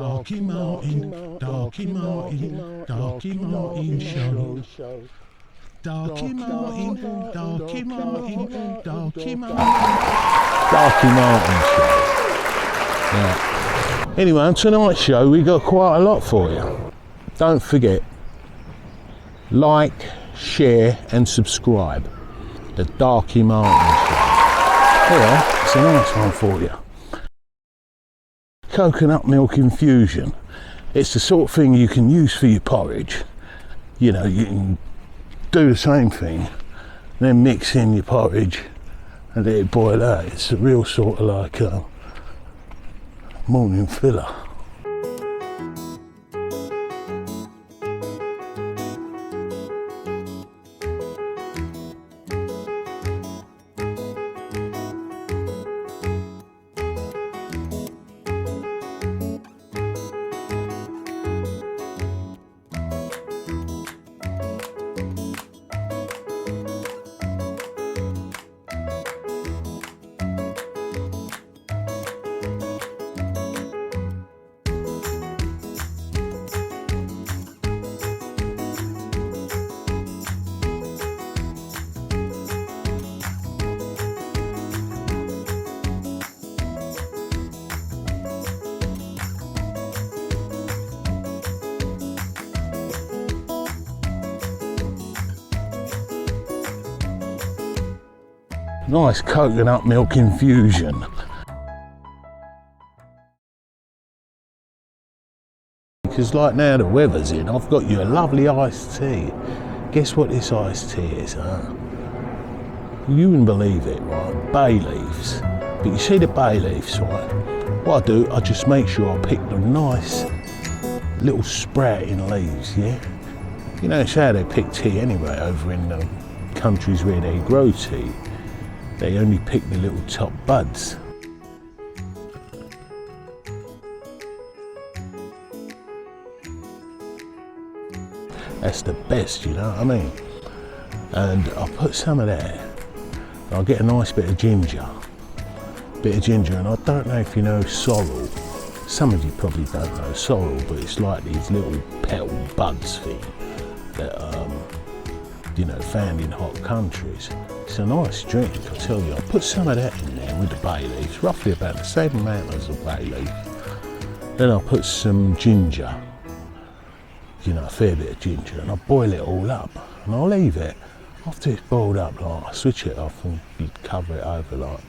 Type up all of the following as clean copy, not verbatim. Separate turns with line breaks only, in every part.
Darkie Martin, Darkie Martin, Darkie Martin Show. Darkie Martin, Darkie Martin, Darkie Martin. Darkie Martin Show. Yeah. Anyway, on tonight's show we got quite a lot for you. Don't forget, like, share and subscribe. The Darkie Martin Show. Here, it's a nice one for you. Coconut milk infusion. It's the sort of thing you can use for your porridge. You know, you can do the same thing, then mix in your porridge and let it boil out. It's a real sort of like a morning filler. Nice coconut milk infusion. Because like now the weather's in, I've got you a lovely iced tea. Guess what this iced tea is, huh? You wouldn't believe it, right? Bay leaves. But you see the bay leaves, right? What I do, I just make sure I pick the nice little sprouting leaves, yeah? You know, it's how they pick tea anyway over in the countries where they grow tea. They only pick the little top buds. That's the best, you know what I mean? And I'll put some of that. I'll get a nice bit of ginger. And I don't know if you know sorrel. Some of you probably don't know sorrel, but it's like these little petal buds thing that you know, found in hot countries. It's a nice drink, I tell you. I'll put some of that in there with the bay leaves, roughly about the same amount as the bay leaf. Then I'll put some ginger, you know, a fair bit of ginger, and I'll boil it all up. And I'll leave it, after it's boiled up, like, I switch it off and cover it over, like,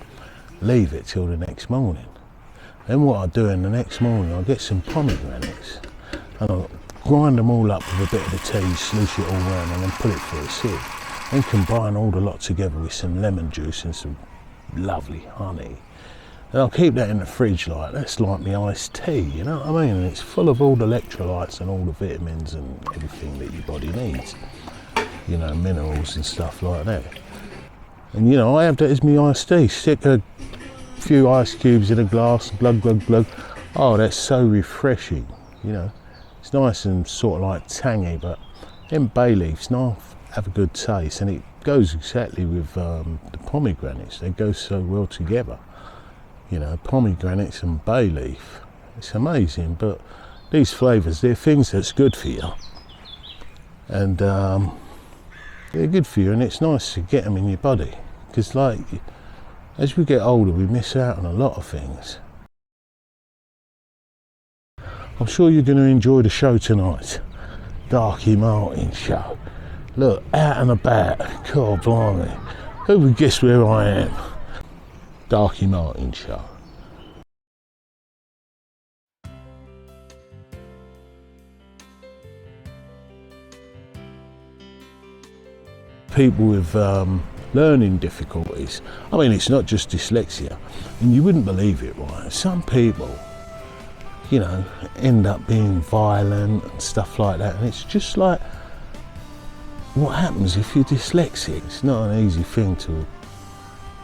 leave it till the next morning. Then what I do in the next morning, I'll get some pomegranates, and I'll grind them all up with a bit of the tea, sluice it all around, and then put it through a sieve. Then combine all the lot together with some lemon juice and some lovely honey. And I'll keep that in the fridge, like, that's like my iced tea, you know what I mean? And it's full of all the electrolytes and all the vitamins and everything that your body needs. You know, minerals and stuff like that. And you know, I have that as my iced tea. Stick a few ice cubes in a glass, glug, glug, glug. Oh, that's so refreshing, you know. It's nice and sort of like tangy, but them bay leaves, now have a good taste, and it goes exactly with the pomegranates. They go so well together, you know, pomegranates and bay leaf. It's amazing, but these flavours, they're things that's good for you, and they're good for you, and it's nice to get them in your body, because like as we get older, we miss out on a lot of things. I'm sure you're going to enjoy the show tonight. Darkie Martin Show. Look, out and about. God blimey. Who would guess where I am? Darkie Martin Show. People with learning difficulties. I mean, it's not just dyslexia. And you wouldn't believe it, right? Some people, you know, end up being violent and stuff like that, and it's just like, what happens if you're dyslexic? It's not an easy thing to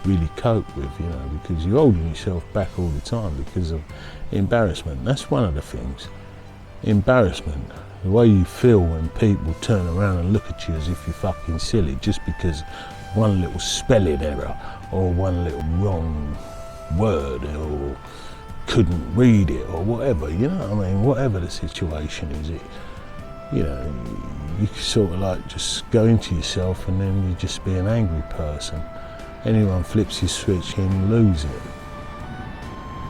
really cope with, you know, because you're holding yourself back all the time because of embarrassment. That's one of the things. Embarrassment, the way you feel when people turn around and look at you as if you're fucking silly just because one little spelling error or one little wrong word or couldn't read it or whatever, you know what I mean? Whatever the situation is, you know, you sort of like just go into yourself and then you just be an angry person. Anyone flips his switch, you lose it.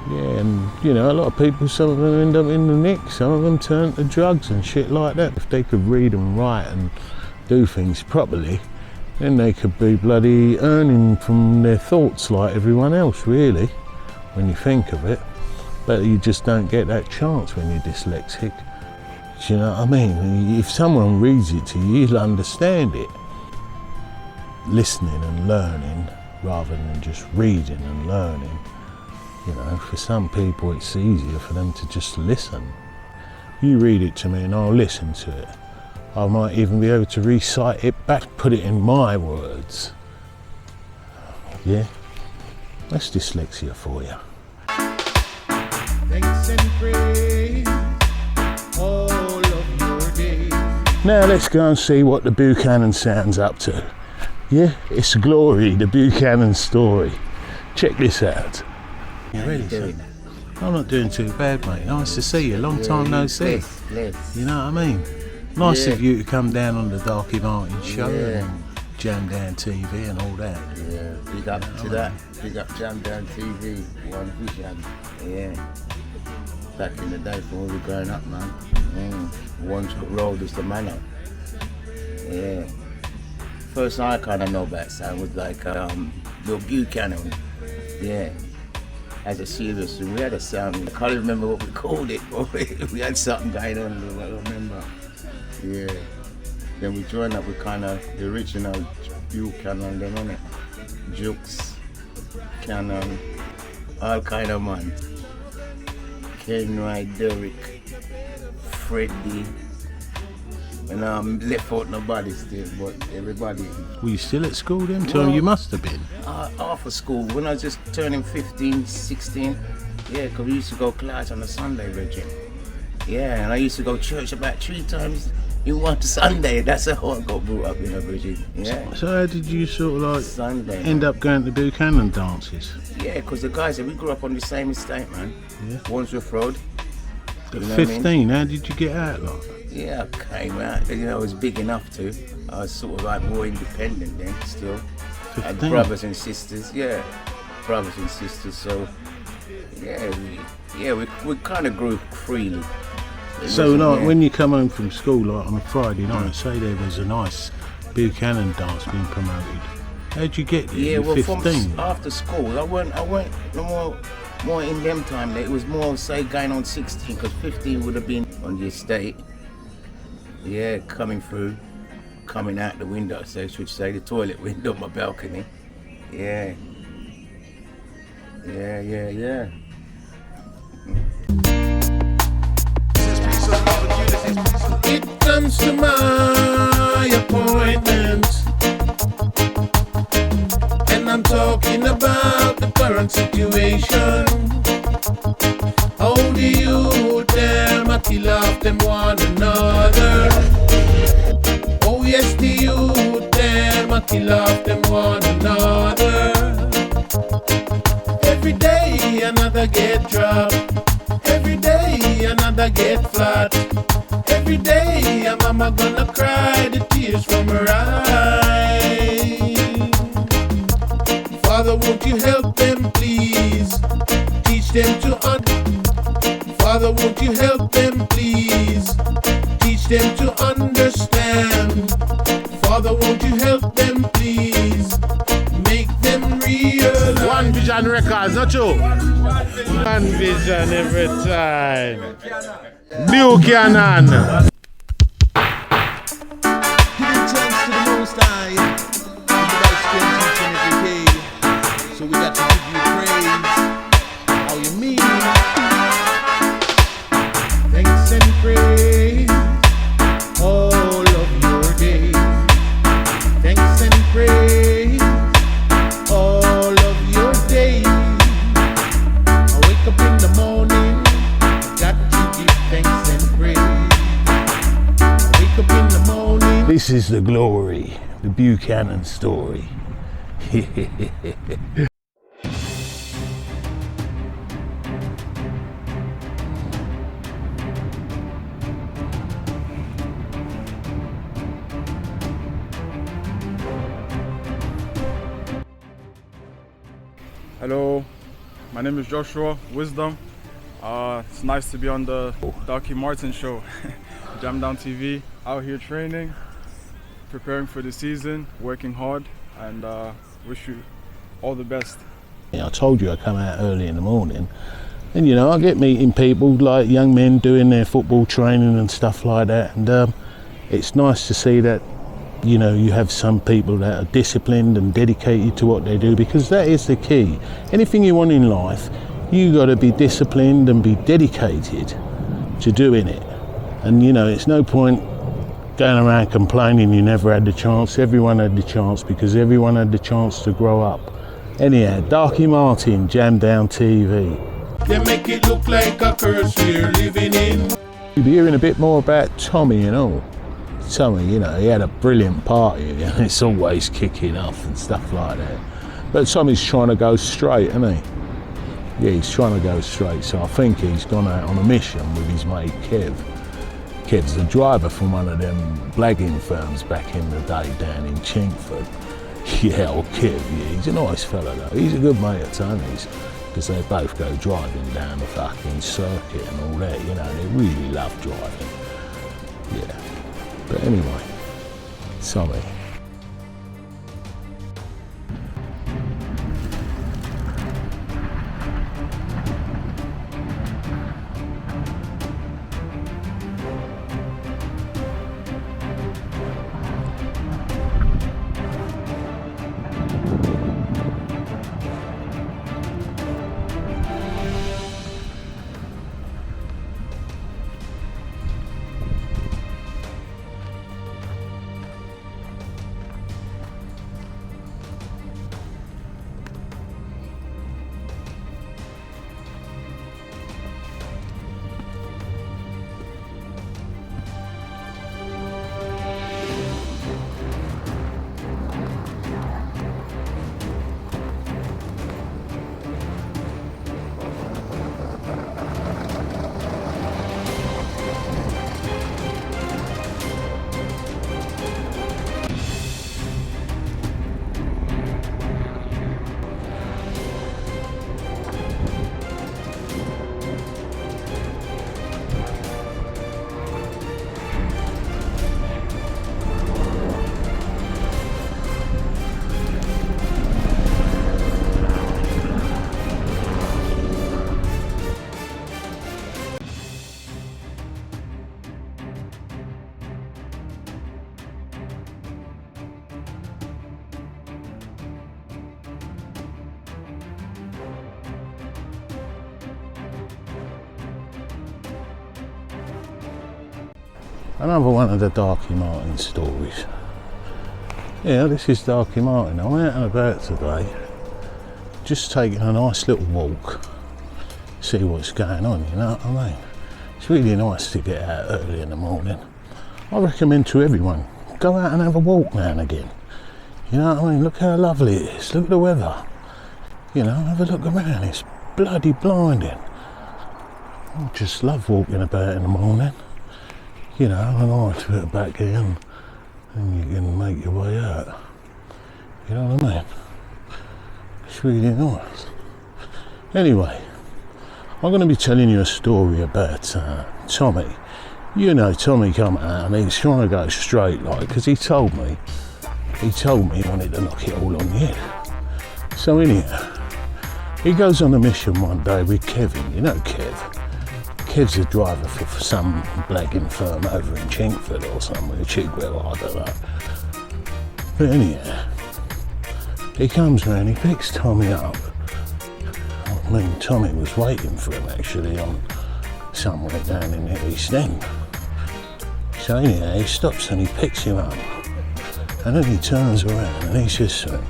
Yeah, and you know, a lot of people, some of them end up in the nick, some of them turn to drugs and shit like that. If they could read and write and do things properly, then they could be bloody earning from their thoughts like everyone else, really, when you think of it. But you just don't get that chance when you're dyslexic. Do you know what I mean? If someone reads it to you, you'll understand it. Listening and learning rather than just reading and learning. You know, for some people it's easier for them to just listen. You read it to me and I'll listen to it. I might even be able to recite it back, put it in my words. Yeah, that's dyslexia for you.
Thanks and praise all of your days.
Now let's go and see what the Buchanan sound's up to. Yeah, it's Glory, the Buchanan story. Check this out. You ready, son? I'm not doing too bad, mate. Nice to see you. Long time no see. You know what I mean? Nice of you to come down on the DALKIE Martin show and Jam Down TV and all that.
Yeah, big up to that. Big up Jam Down TV, One Vision. Yeah. Back in the day when we were growing up, man. One road is the manor. Yeah. First thing I kind of know about sound was like the Buchanan. Yeah. As a serious, we had a sound. I can't remember what we called it. We had something going on. I don't remember. Yeah. Then we joined up with kind of the original Buchanan, then on it. Jukes, Cannon, all kind of man. Kenry, Derek, Freddie. And left out nobody still, but everybody.
Were you still at school then? Well, you must have been.
After school, when I was just turning 15, 16. Yeah, because we used to go class on a Sunday, Reggie. Yeah, and I used to go church about 3 times in one Sunday. That's how I got brought up, you know, Bridget. Yeah.
So how did you sort of like
Sunday,
end up going to Buchanan dances?
Yeah, because the guys, we grew up on the same estate, man. Yeah. Wandsworth Road.
At 15, I mean? How did you get out, like?
Yeah, I came out. You know, I was big enough to. I was sort of like more independent then, still.
15.
Had brothers and sisters, yeah. Brothers and sisters, so we kind of grew freely.
So like when you come home from school, like on a Friday night, say there was a nice Buchanan dance being promoted. How'd you get there?
Yeah, well,
15?
From after school, I went no more in them time. It was more, say, going on 16, because 15 would have been on the estate. Yeah, coming out the window, so I should say, the toilet window, my balcony. Yeah.
It comes to my appointment, and I'm talking about the current situation. How do you tell my kill off them one another? Oh yes, do you tell my kill off them one another? Every day another get dropped, every day another get flat. Every day a mama gonna cry the tears from her eyes. Father, won't you help them please? Teach them to Father, won't you help them please? Teach them to understand. Father, won't you help them please? Make them realize.
One Vision Records, not you? One Vision every time. Buchanan.
Giving thanks to the Most High, and the right strength each and every day. So we got to give you praise. How you mean? Thanks and praise all of your days. Thanks and praise all of your days. I wake up in the morning, got to give thanks and praise. I wake up in the morning.
This is the Glory, the Buchanan story.
Hello, my name is Joshua Wisdom. It's nice to be on the DALKIE Martin show. Jam Down TV, out here training, preparing for the season, working hard, and wish you all the best.
I told you I come out early in the morning, and you know, I get meeting people like young men doing their football training and stuff like that, and it's nice to see that, you know, you have some people that are disciplined and dedicated to what they do, because that is the key. Anything you want in life, you got to be disciplined and be dedicated to doing it. And you know, it's no point going around complaining you never had the chance. Everyone had the chance, because everyone had the chance to grow up. Anyhow, DALKIE Martin, Jam Down TV.
They make it look like a curse we're living in.
You'll be hearing a bit more about Tommy and all. Tommy, you know, he had a brilliant party and it's always kicking off and stuff like that. But Tommy's trying to go straight, isn't he? Yeah, he's trying to go straight, so I think he's gone out on a mission with his mate Kev. Kev's the driver from one of them blagging firms back in the day down in Chingford. Yeah, old Kev, yeah, he's a nice fella though. He's a good mate of Tony's, because they both go driving down the fucking circuit and all that, you know, they really love driving. Yeah. But anyway, Tommy. Another one of the DALKIE Martin stories. Yeah, this is DALKIE Martin. I'm out and about today, just taking a nice little walk, see what's going on, you know what I mean? It's really nice to get out early in the morning. I recommend to everyone, go out and have a walk now and again. You know what I mean? Look how lovely it is, look at the weather. You know, have a look around, it's bloody blinding. I just love walking about in the morning. You know, and I like to get back in and you can make your way out. You know what I mean? It's really nice. Anyway, I'm going to be telling you a story about Tommy. You know, Tommy come out and he's trying to go straight, like, because he told me he wanted to knock it all on the head. So anyhow, he goes on a mission one day with Kevin. You know Kev. Kev's a driver for some blagging firm over in Chingford or somewhere, Chigwell, I don't know. But anyhow, he comes round, he picks Tommy up. I mean, Tommy was waiting for him actually on somewhere down in the East End. So anyhow, he stops and he picks him up. And then he turns around and he says to him,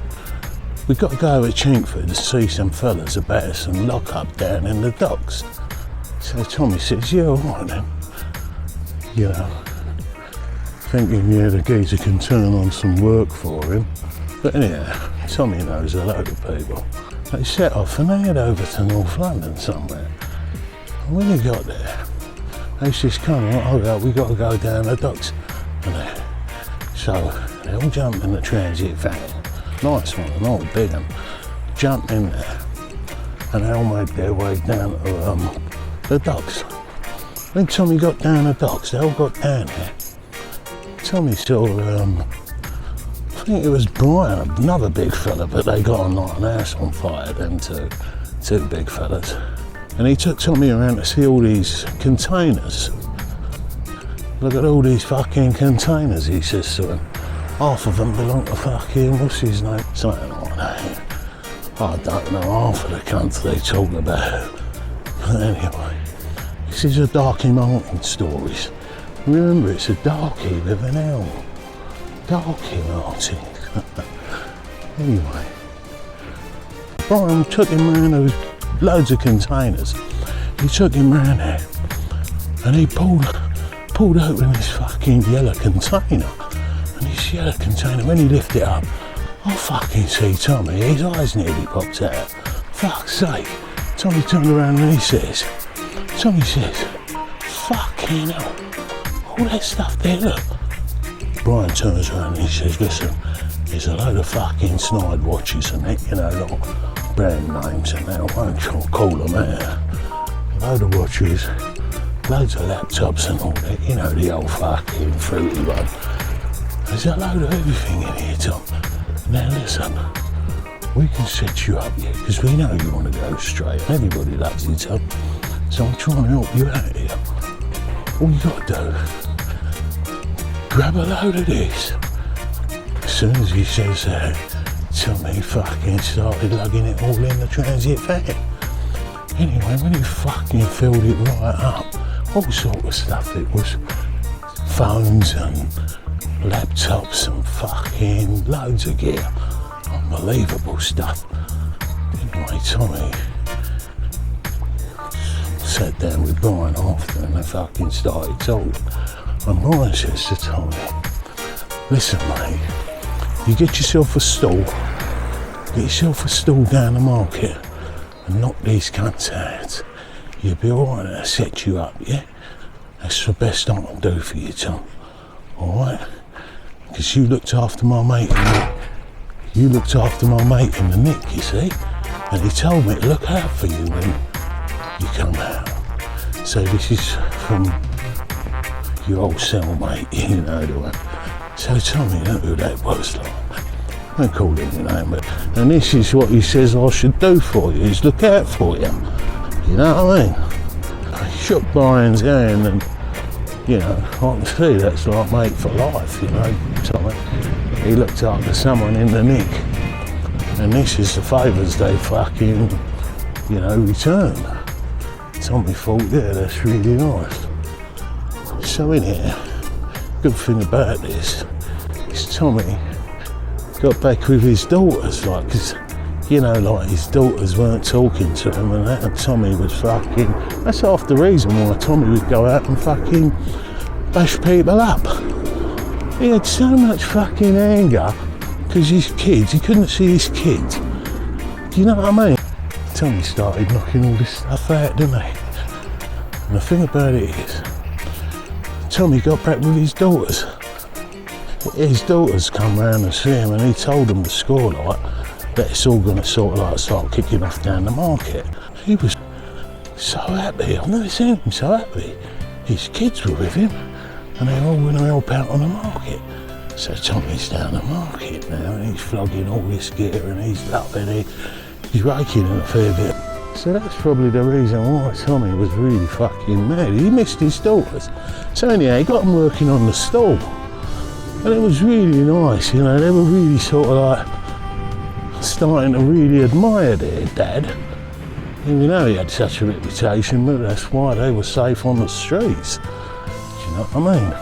"We've got to go to Chingford to see some fellas about some lock-up down in the docks." So Tommy says, "Yeah, all right then." You know, thinking, yeah, the geezer can turn on some work for him. But anyhow, Tommy knows a load of people. They set off and they head over to North London somewhere. And when they got there, they says, "Come on, hold up, we got to go down the docks." And so they all jump in the transit van. Nice one, an old big one. Jump in there. and they all made their way down to the docks. When Tommy got down the docks, they all got down there. Tommy saw, I think it was Brian, another big fella, but they got on like an house on fire, them two big fellas. And he took Tommy around to see all these containers. Look at all these fucking containers, he says to him. Half of them belong to fucking, what's his name? Something like that. I don't know half of the country they talk about. But anyway, this is a Darkie Martin stories. Remember, it's a Darkie with an L. Darkie Martin. Anyway, Brian took him round, there was loads of containers. He took him round there and he pulled open this fucking yellow container. And this yellow container, when he lifted it up, I fucking see Tommy, his eyes nearly popped out. Fuck's sake. Tommy turned around and Tommy says, fucking hell, all that stuff there, look. Brian turns around and he says, listen, there's a load of fucking snide watches and that, you know, like brand names and that, I won't call them out. A load of watches, loads of laptops and all that, you know, the old fucking fruity one. There's a load of everything in here, Tom. Now listen, we can set you up here, because we know you want to go straight. Everybody loves you, Tom. So I'm trying to help you out here. All you got to do, grab a load of this. As soon as he says that, Tommy fucking started lugging it all in the transit van. Anyway, when he fucking filled it right up, all sort of stuff, it was phones and laptops and fucking loads of gear. Unbelievable stuff. Anyway, Tommy sat down with Brian after and they fucking started talking. And Brian says to Tommy, listen mate, you get yourself a stall down the market and knock these cunts out. You'll be alright, I'll set you up, yeah? That's the best I can do for you, Tom. Alright? Because you looked after my mate in the nick, you see? And he told me to look out for you when you come out. So this is from your old cellmate, you know the one. So tell me who that was like. I don't call him your name, but and this is what he says I should do for you, is look out for you. You know what I mean? I shook Brian's hand and you know, I can see that's like mate for life, you know, Tommy. He looked after someone in the nick. And this is the favours they fucking, you know, returned. Tommy thought, yeah, that's really nice. So in here, good thing about this is Tommy got back with his daughters, like, cause, you know, like his daughters weren't talking to him and that, and Tommy was fucking, that's half the reason why Tommy would go out and fucking bash people up. He had so much fucking anger because his kids, he couldn't see his kids. Do you know what I mean? Tommy started knocking all this stuff out, didn't he? And the thing about it is, Tommy got back with his daughters. His daughters come round and see him and he told them the score like that it's all going to sort of like start kicking off down the market. He was so happy, I've never seen him so happy. His kids were with him and they're all going to help out on the market. So Tommy's down the market now and he's flogging all this gear and he's loving it. He's raking in a fair bit. So that's probably the reason why Tommy was really fucking mad. He missed his daughters. So anyhow, he got them working on the stall. And it was really nice, you know, they were really sort of like starting to really admire their dad. And you know he had such a reputation, but that's why they were safe on the streets. Do you know what I mean?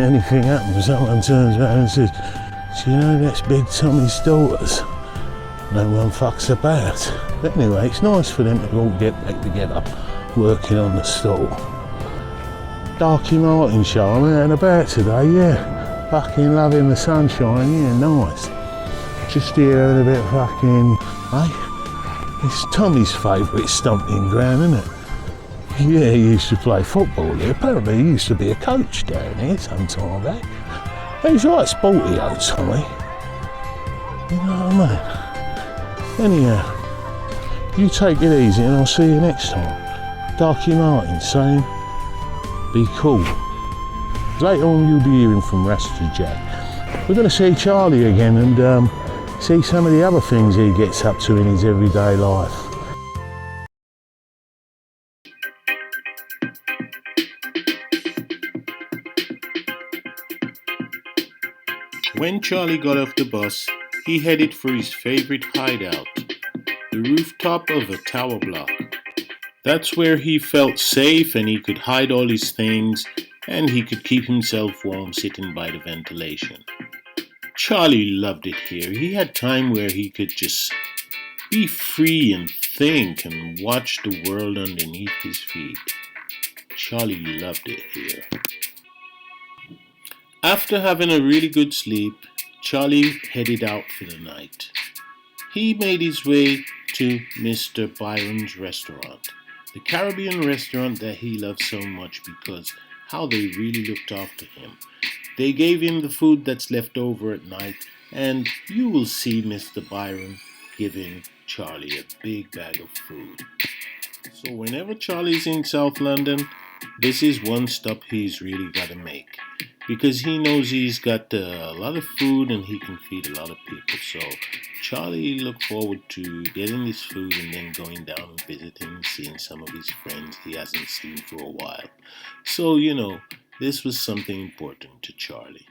Anything happens, someone turns around and says, do you know that's Big Tommy's daughters? No one fucks about. But anyway, it's nice for them to all get back together, working on the stall. Darkie Martin show, I'm out and about today, yeah. Fucking loving the sunshine, yeah, nice. Just here having a bit of fucking, It's Tommy's favourite stomping ground, isn't it? Yeah, he used to play football here. Apparently he used to be a coach down here some time back. He's right sporty, old Tommy. You know what I mean? Anyhow, You take it easy and I'll see you next time. Darkie Martin saying, be cool. Later on you'll be hearing from Rasta Jack. We're going to see Charlie again and see some of the other things he gets up to in his everyday life. When Charlie got off the bus, he headed for his favorite hideout, the rooftop of a tower block. That's where he felt safe and he could hide all his things and he could keep himself warm sitting by the ventilation. Charlie loved it here. He had time where he could just be free and think and watch the world underneath his feet. Charlie loved it here. After having a really good sleep, Charlie headed out for the night. He made his way to Mr. Byron's restaurant, the Caribbean restaurant that he loved so much because how they really looked after him. They gave him the food that's left over at night, and you will see Mr. Byron giving Charlie a big bag of food. So whenever Charlie's in South London, this is one stop he's really got to make, because he knows he's got a lot of food and he can feed a lot of people. So Charlie looked forward to getting this food and then going down and visiting, seeing some of his friends he hasn't seen for a while. So, you know, this was something important to Charlie.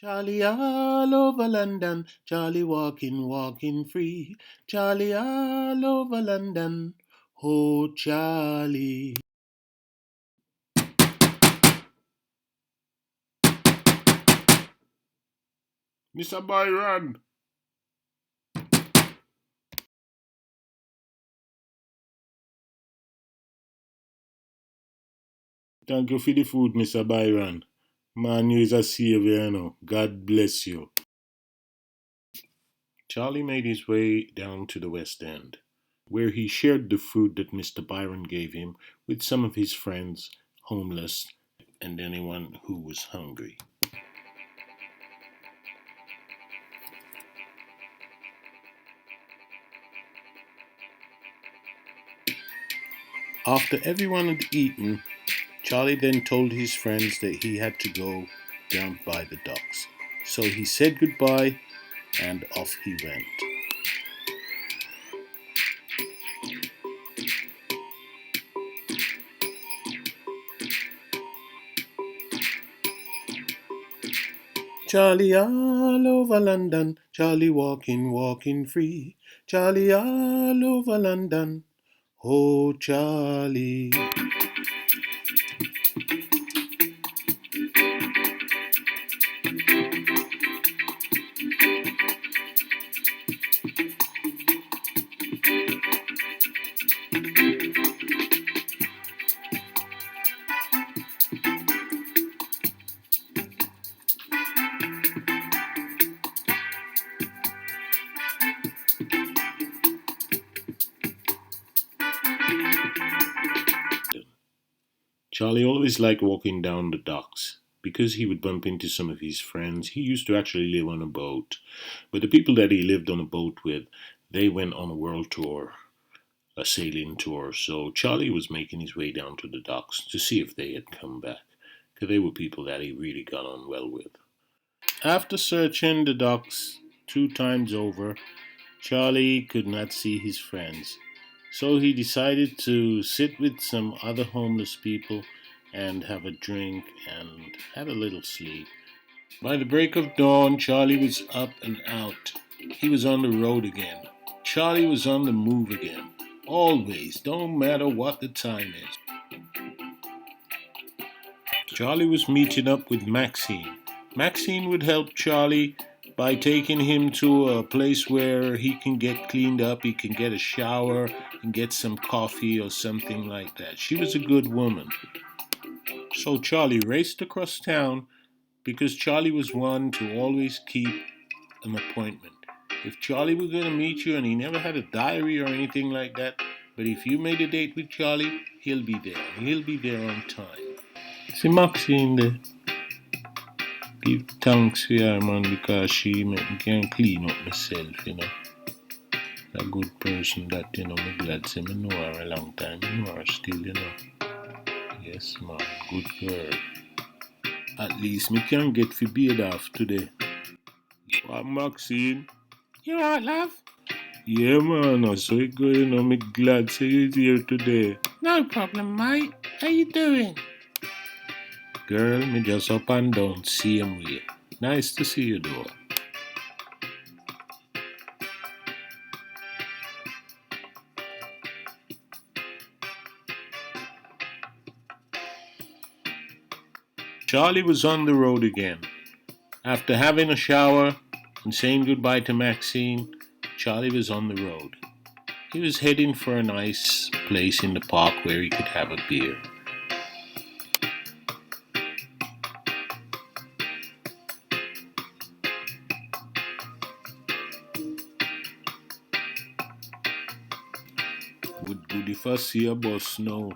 Charlie all over London, Charlie walking free. Charlie all over London, oh Charlie. Mr. Byron. Thank you for the food, Mr. Byron. Man, you is a savior, you know. God bless you. Charlie made his way down to the West End, where he shared the food that Mr. Byron gave him with some of his friends, homeless, and anyone who was hungry. After everyone had eaten, Charlie then told his friends that he had to go down by the docks. So he said goodbye and off he went. Charlie all over London, Charlie walking free. Charlie all over London, oh Charlie. Charlie always liked walking down the docks because he would bump into some of his friends. He used to actually live on a boat, but the people that he lived on a boat with, they went on a world tour, a sailing tour. So Charlie was making his way down to the docks to see if they had come back, because they were people that he really got on well with. After searching the docks 2 times over, Charlie could not see his friends. So he decided to sit with some other homeless people and have a drink and have a little sleep. By the break of dawn, Charlie was up and out. He was on the road again. Charlie was on the move again. Always, don't matter what the time is. Charlie was meeting up with Maxine. Maxine would help Charlie by taking him to a place where he can get cleaned up, he can get a shower, and get some coffee or something like that. She was a good woman. So Charlie raced across town because Charlie was one to always keep an appointment. If Charlie was going to meet you, and he never had a diary or anything like that, but if you made a date with Charlie, he'll be there. He'll be there on time. See Maxine there. Give thanks for her, man, because she make me can clean up myself, you know. A good person that, you know, me glad to me know her a long time, me know her still, you know. Yes, man, good girl. At least me can get for beard off today. What, Maxine? You alright, love? Yeah, man, I saw it go, you know, me glad to you here today. No problem, mate. How you doing? Girl, me just up and down, same way. Nice to see you, though. Charlie was on the road again. After having a shower and saying goodbye to Maxine, Charlie was on the road. He was heading for a nice place in the park where he could have a beer. Would good if I see a bus now.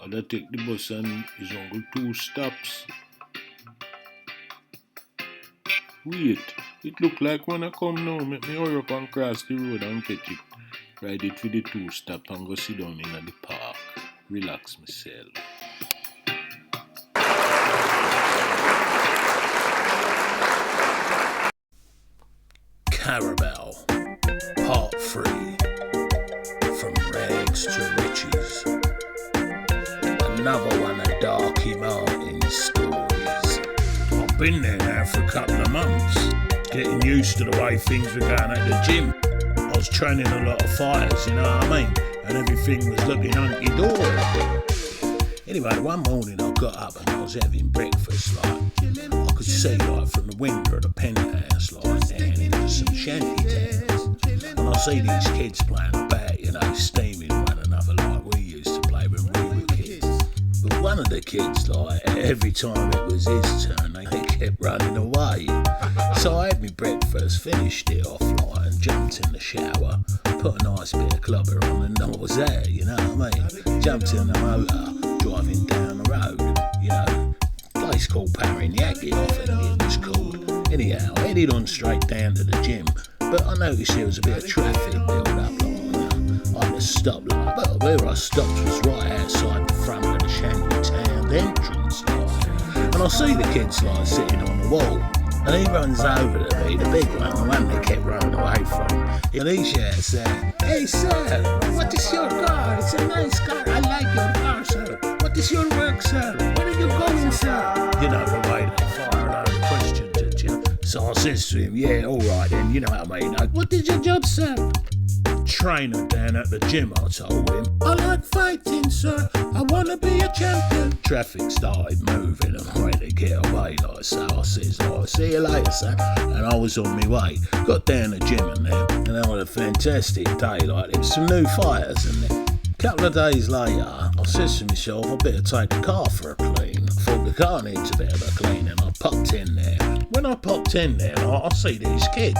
I'll take the bus and it's only 2 stops. Wait, it look like when I come now, make me hurry up and cross the road and catch it. Ride it for the 2 stop and go sit down in the park. Relax myself. Carabao, Part 3. From Rags to Riches. Another one of Darkie Martin's stories. I've been there now for a couple of months, getting used to the way things were going at the gym. I was training a lot of fighters, you know what I mean? And everything was looking hunky-dory. Anyway, one morning I got up and I was having breakfast, like, I could see, like, from the window of the penthouse, like, down into some shanty towns. And I see these kids playing about, you know, steaming one another like we used to play when we were kids. But one of the kids, like, every time it was his turn, they kept running away. So I had my breakfast, finished it off, like, and jumped in the shower, put a nice bit of clubber on, and I was there, you know what I mean? Jumped in the motor, driving down the road, you know, place called Paranaque, I think it was called. Anyhow, I headed on straight down to the gym, but I noticed there was a bit of traffic built up, like, I had to stop, like, but where I stopped was right outside the front of the shanty town entrance, like, and I see the kids, like, sitting on the wall. And he runs over to me, the big one, the one they kept running away from. And he shouts out, "Hey sir, what is your car? It's a nice car, I like your car, sir. What is your work, sir? Where are you going, sir?" You know, the way they fire a load of questions at you. So I says to him, "Yeah, alright then, you know what I mean. What is your job, sir?" "Trainer down at the gym," I told him. "I like fighting, sir. I want to be a champion." Traffic started moving and I had to get away, like, so I says, like, "See you later, sir." And I was on my way. Got down the gym and there, and I had a fantastic day, like, there was some new fighters in there. A couple of days later, I says to myself, I better take the car for a clean. I thought the car needs a bit of a clean, and I popped in there. When I popped in there, I see these kids.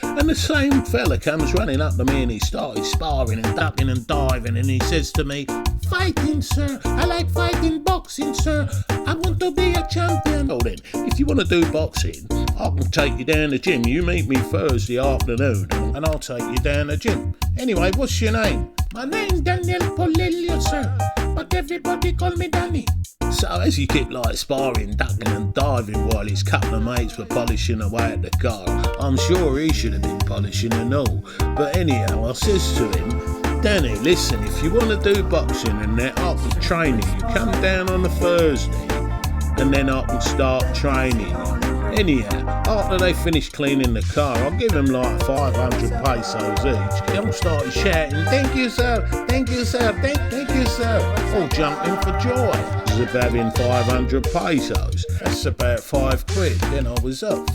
And the same fella comes running up to me and he started sparring and ducking and diving, and he says to me, "Fighting, sir. I like fighting, boxing, sir. I want to be a champion." "Oh then, if you want to do boxing, I can take you down the gym. You meet me Thursday afternoon and I'll take you down the gym. Anyway, what's your name?" "My name's Daniel Polilio, sir, but everybody call me Danny." So as he kept, like, sparring, ducking and diving while his couple of mates were polishing away at the car, I'm sure he should have been polishing and all. But anyhow, I says to him, "Danny, listen, if you want to do boxing and that, I can train you. You come down on a Thursday and then I can start training you." Anyhow, after they finished cleaning the car, I give them like 500 pesos each. They all started shouting, "Thank you, sir, thank you, sir, thank you, sir," all jumping for joy. It was about having 500 pesos. That's about £5. Then I was off.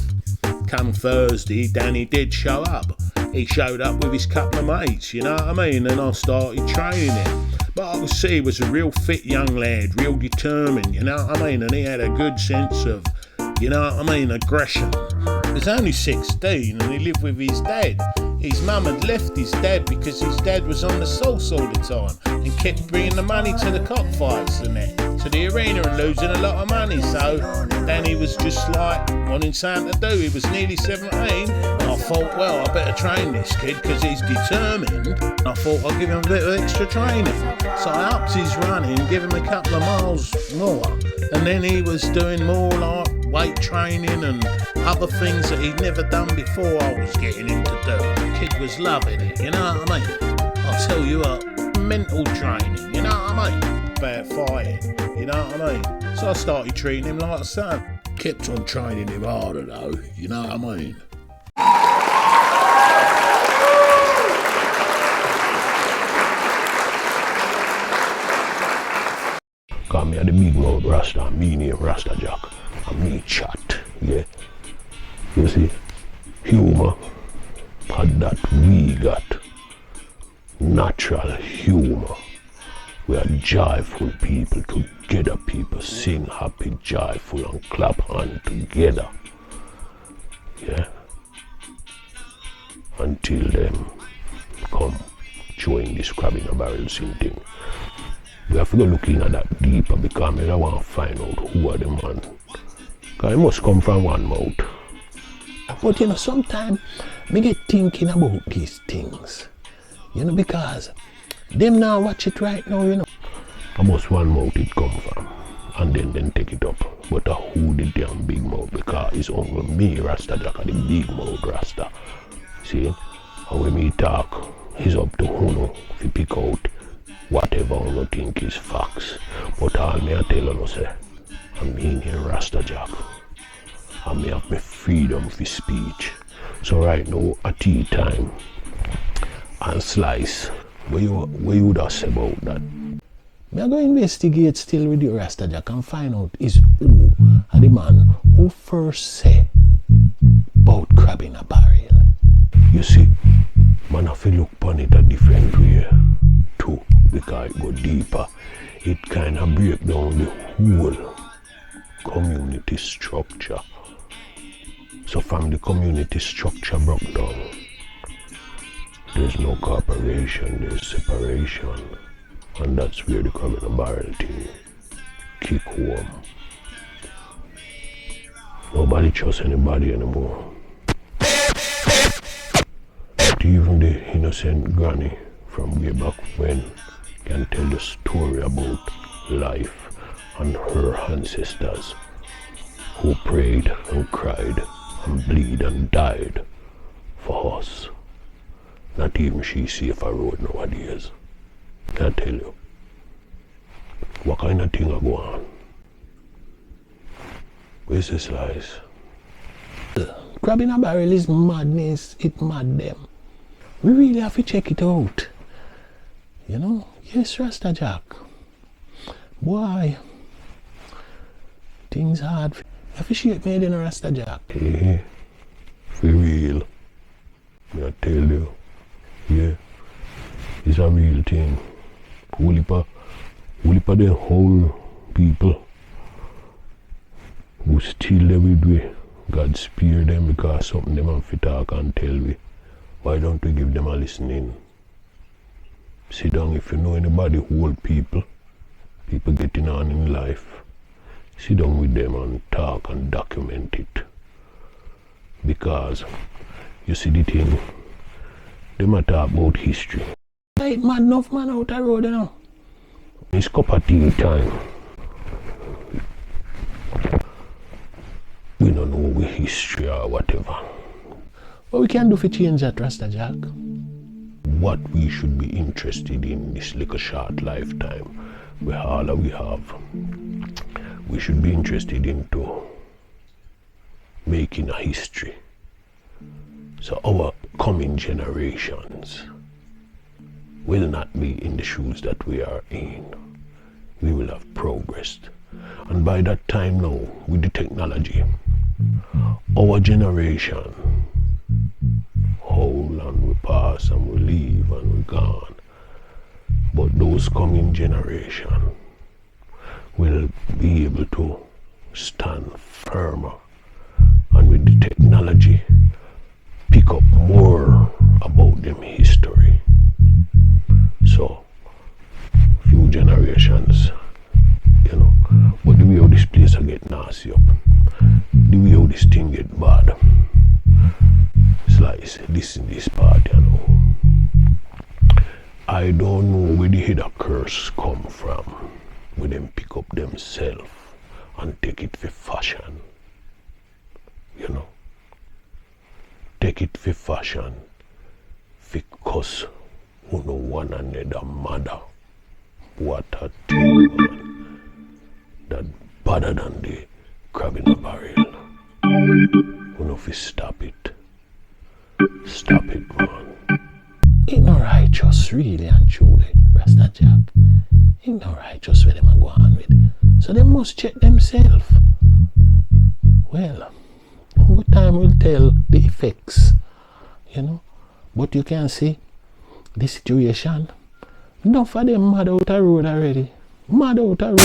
Come Thursday, Danny did show up. He showed up with his couple of mates, you know what I mean, and I started training him. But I could see he was a real fit young lad, real determined, you know what I mean, and he had a good sense of, you know what I mean, aggression. He was only 16 and he lived with his dad. His mum had left his dad because his dad was on the sauce all the time and kept bringing the money to the cockfights and that, to the arena, and losing a lot of money. So Danny was just like wanting something to do. He was nearly 17 and I thought, well, I better train this kid because he's determined. I thought I'll give him a bit of extra training. So I upped his running, give him a couple of miles more. And then he was doing more like weight training and other things that he'd never done before I was getting him to do. The kid was loving it, you know what I mean? I'll tell you what, mental training, you know what I mean? About fighting, you know what I mean? So I started treating him like a son. Kept on training him harder though, you know what I mean? Cause me a the big mouth Rasta, me name Rasta Jack, and me chat, yeah. You see, humour, had that we got, natural humour. We are joyful people, together people sing happy, joyful and clap hand together. Yeah. Until them come join this crab in a barrel sing thing. We have to go looking at that deeper because I don't want to find out who are the man. Because it must come from one mouth. But you know, sometimes me get thinking about these things. You know, because them now watch it right now, you know. Almost one mouth it come from, and then take it up. But who the damn big mouth? Because it's only me, Rasta Jack, the big mouth Rasta. See? And when me talk, it's up to Uno to pick out whatever Uno think is facts. But all me I tell you, say, I mean here Rasta Jack. And me have my freedom for speech. So right now, at tea time, and Slice, what you would have said about that? Me are going to investigate still with you, Rasta Jack, and find out is who are the man who first said about crab in a barrel. You see, man have to look upon it a different way too, because it go deeper. It kind of break down the whole community structure. So from the community structure broke down, there's no cooperation, there's separation. And that's where the crab in a barrel thing kick home. Nobody trusts anybody anymore. Not even the innocent granny from way back when can tell the story about life and her ancestors who prayed and cried and bleed and died for us. Not even she safe a road nowadays. Can I tell you? What kind of thing are going on? Where's the Slice? Crab in a barrel is madness. It mad them. We really have to check it out. You know? Yes, Rasta Jack. Boy, things hard. You have to shape made in a Rasta Jack. Yeah, for real. I tell you. Yeah, it's a real thing. Who the whole people who still live with we, God spare them because something them have to talk and tell we. Why don't we give them a listening? Sit down if you know anybody who old people getting on in life. Sit down with them and talk and document it. Because you see the thing, they might talk about history. Ain't mad enough man out the road, you know. It's cup of tea time. We don't know we history or whatever. What we can do to change that, Rasta Jack? What we should be interested in this little short lifetime, with all that we have, we should be interested into making a history. So our coming generations will not be in the shoes that we are in. We will have progressed. And by that time now, with the technology, our generation, whole and we pass and we leave and we gone. But those coming generation will be able to stand firmer and with the technology pick up more about them history. So, few generations, you know, but the way how this place will get nasty up, the way how this thing get bad, Slice. listen this part, you know. I don't know where the head of curse come from, where them pick up themselves and take it for fashion. You know. Take it for fashion, because who know one another mother. What a thing, man. That better than the crab in a barrel. You know if you stop it. Stop it, man. Ain't no righteous really and truly, Rasta Jack. Ain't no righteous where them a go on with. So they must check themselves. Well, good time will tell the effects, you know. But you can see the situation. Enough of them mad out the road already. Mad out the road.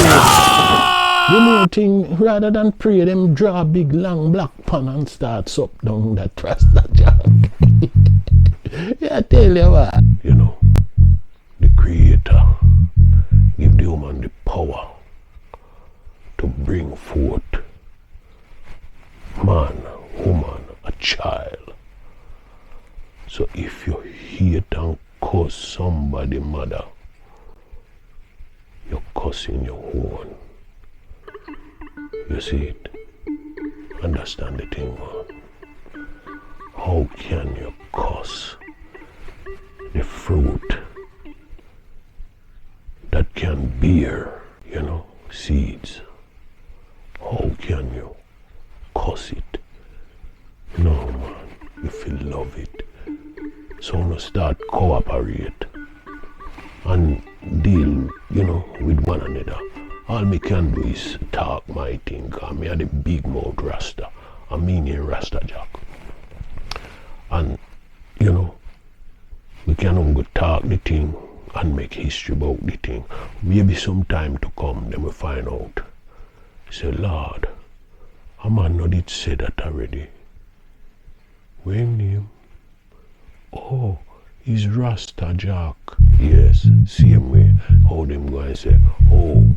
The more thing, rather than pray, them draw a big long black pan and start sup down that Rasta Jack. Yeah, I tell you what. You know, the Creator give the woman the power to bring forth man, woman, a child. So if you hate and curse somebody mother, you're cursing your own. You see it? Understand the thing, man. How can you curse the fruit that can bear, you know, seeds? How can you curse it? No, man, if you love it. So when you start cooperate and deal, you know, with one another, all me can do is talk my thing, cause me are the big mouth Rasta. I mean in Rasta Jack. And, you know, we can only talk the thing and make history about the thing. Maybe some time to come, then we find out. Say, Lord, a man not did say that already. What's his name? Oh, he's Rasta Jack. Yes, same way how them go and say, oh,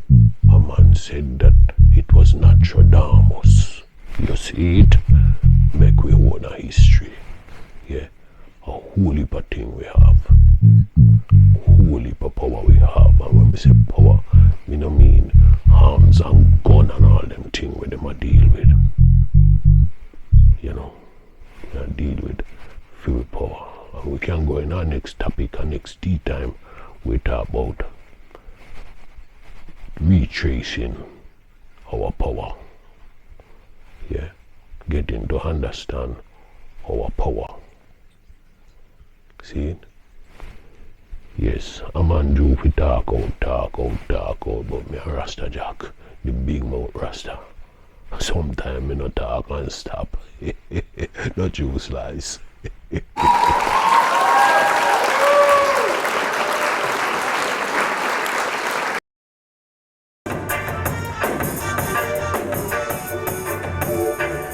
a man said that it was Nostradamus. You see it? Make we own a history. Yeah, a whole heap of thing we have. Whole heap of power we have. And when we say power, we don't mean arms and gun and all them things where them a deal with. You know, we deal with fuel power. And we can go in our next topic and next tea time. We talk about retracing our power. Yeah, getting to understand our power. See it? Yes, a man do we talk out, but me a Rasta Jack, the big mouth Rasta. Sometimes me no talk and stop. No juice lies.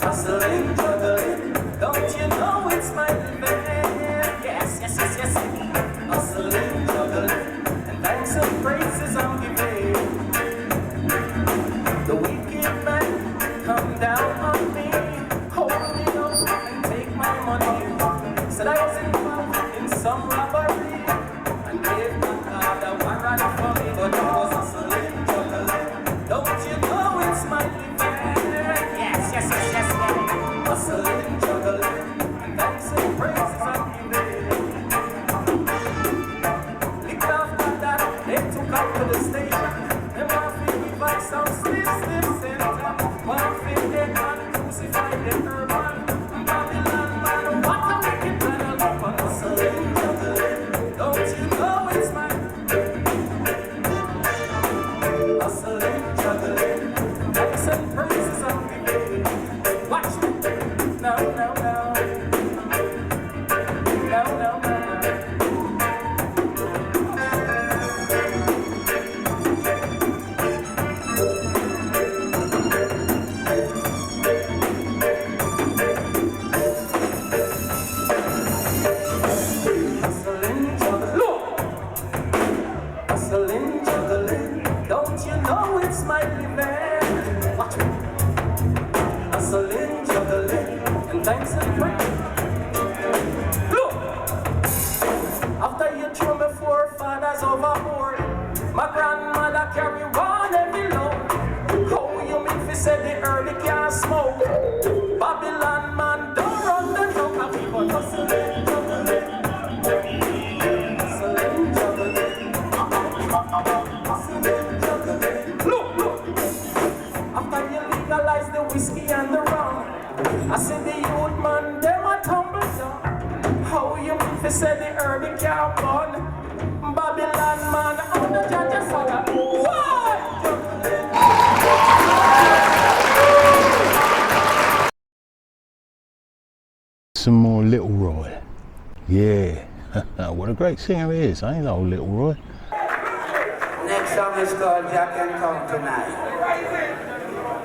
Hustling, juggling, don't you know it's my living? Yes, yes, yes, yes. Hustling, juggling, and thanks and praises I'm giving. The wicked man come down on me, hold me up and take my money. Said I was involved in some robbery and gave my God a warrant for me, but I was hustling, juggling. Don't you know it's my living? Yes, yes, yes, yes. Hustling, juggling, and thanks and praises I'm giving. Licked after that, they took up to the station. They want to give us some slip center. One thing they can't crucify the urban Babylon man. What a wicked man, I love. Hustling, juggling. Say the herb it can't burn. Babylon man, on the judge saga. Why?
Some more Little Roy. Yeah. What a great singer he is, ain't old Little Roy?
Next song is called Jack and Come Tonight.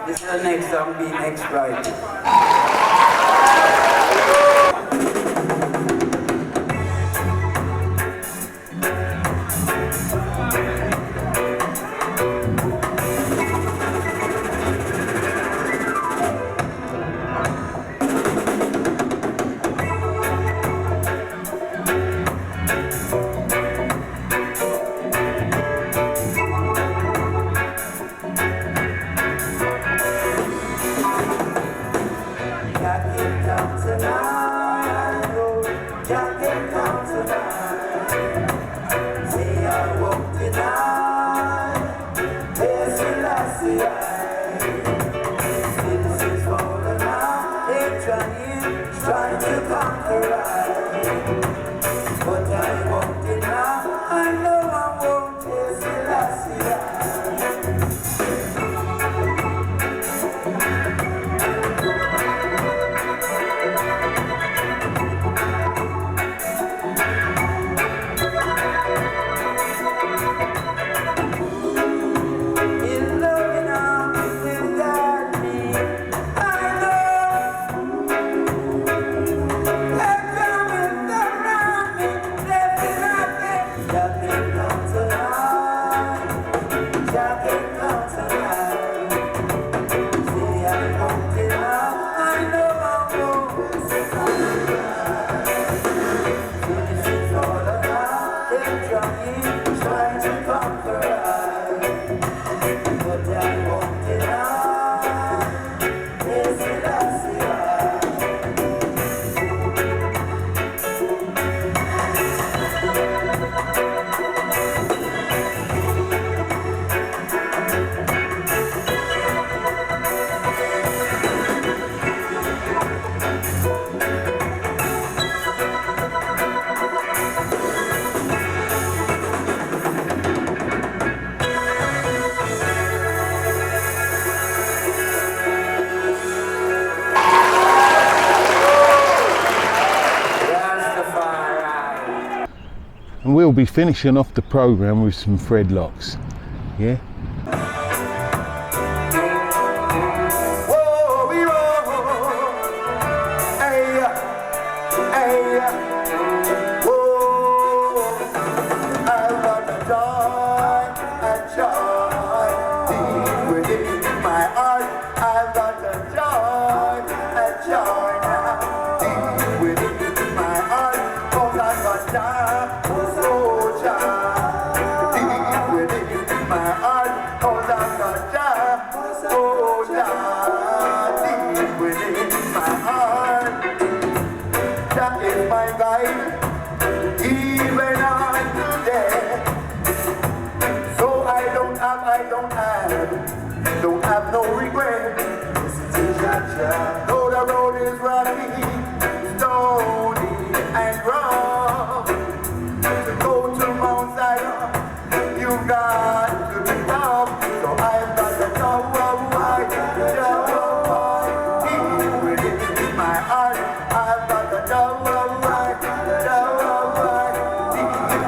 This is the next song being exploited.
Trying to conquer life, but I won't deny. I know I won't taste the last year. In loving arms without me, I know. Trying to conquer but I won't deny. Yes, that's
And we'll be finishing off the programme with some Fred Locks. Yeah?
Don't have no regret. Though the road is rocky, stony and rough, to go to Mount Zion, you've got to be tough. So I've got the deep within my heart. I've got the deep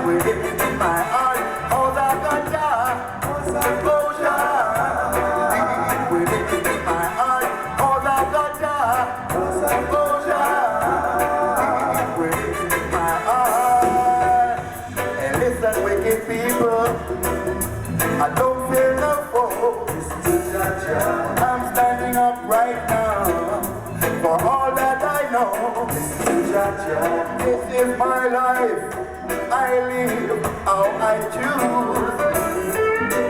within my heart. All I've got I don't fear no foe. I'm standing up right now for all that I know. This is my life. I live how I choose.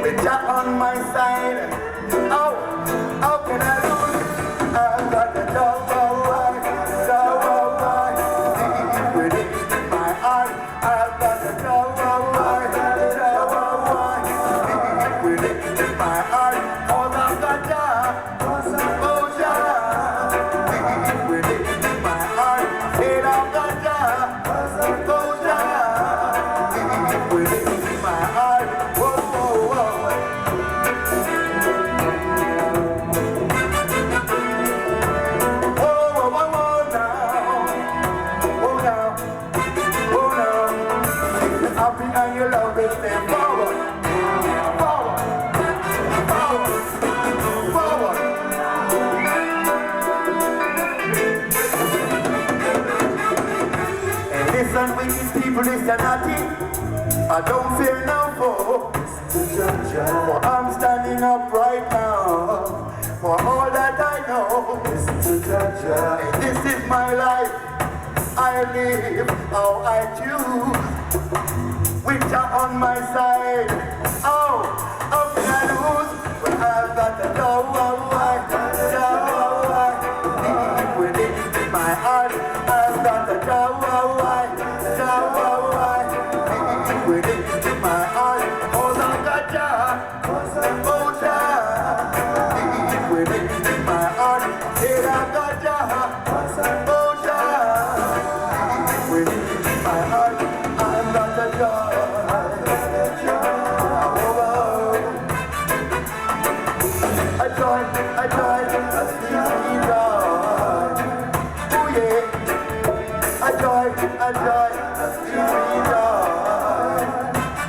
With Jah on my side, how can I lose? I've got the deep within my heart. I've got the my heart, all I've got within my heart, all I've got
happy and you love it, stay forward. Forward. Forward. Forward. Hey, listen, wicked people, listen naughty. I don't fear no foe. For I'm standing up right now. For all that I know. Hey, this is my life. I live how I choose. Which are on my side. Oh, up and I lose. But I've got to know deep within my heart. I've got to know deep within my heart. Oh, I got ya. Oh, ja. Deep within my heart. Here I got ya. Oh, ja. Within my heart, I'm not a joy. A joy, a sweet joy. Oh yeah, a joy, a sweet joy.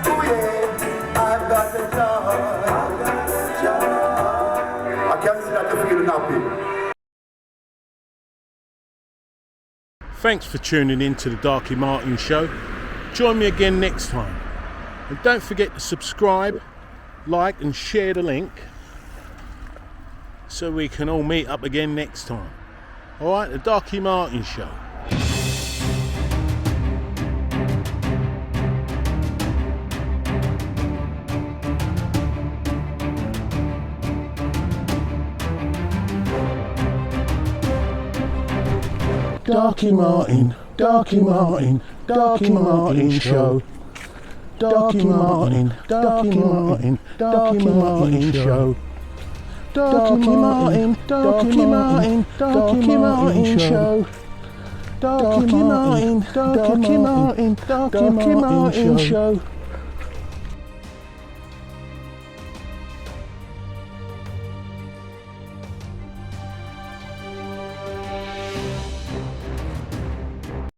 Oh yeah, I've got a joy. I can't see that you're feeling happy.
Thanks for tuning in to the Darkie Martin Show. Join me again next time. And don't forget to subscribe, like and share the link so we can all meet up again next time. Alright, the Darkie Martin Show. Darkie Martin, Darkie Martin, Darkie Martin Show. Darkie Martin, Darkie Martin, Darkie Martin Show. Darkie Martin, Darkie Martin, Darkie Martin Show. Darkie Martin, Darkie Martin, Darkie Martin Show.